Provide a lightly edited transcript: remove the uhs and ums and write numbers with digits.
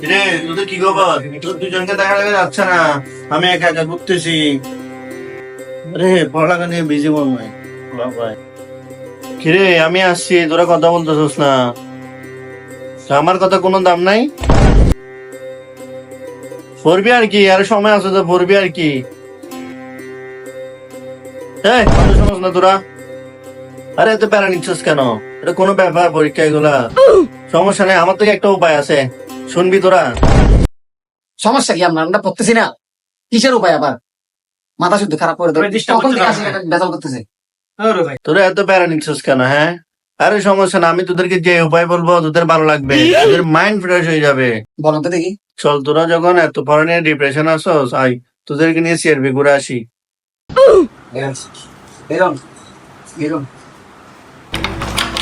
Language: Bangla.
রে তোদের কি খবর? তোর দুজনকে দেখা যাচ্ছে না, আমি একা একা ঘুরতেছি। আরে পড়ালেখা নিয়ে বিজি মনে হয়। ভাই কিরে, আমি আসছি, তোরা কথা বলতেছিস না, আমার কথা কোনো দাম নাই? পড়বি আর কি, আর সময় আছে তো পড়বি আর কি। এই কথা শোনস না তোরা? আরে এত প্যারা নিচ্ছিস কেন? এটা কোনো ব্যাপার? পরীক্ষা এগুলা সমস্যা নেই, আমার থেকে একটা উপায় আছে, শুনবি তোরা? সমস্যা কি? আমরা পড়তেছি না, কিসের উপায় আবার? মাথা শুদ্ধ খারাপ করে দেবে, তখন থেকে হাসি বেজাল করতেছে। তোরা এত প্যারা নিচ্ছিস কেন? হ্যাঁ, আরে সমস্যা না, আমি তোদেরকে যে উপায় বলবো তোদের ভালো লাগবে, তোদের মাইন্ড ফ্রেশ হয়ে যাবে। বলুন তো দেখি। চল, তোরা যখন এত পড়া নিয়ে ডিপ্রেশন আসোস, আই তোদেরকে নিয়ে সিআরবি ঘুরে আসি। বেরোন বেরোন বেরোন।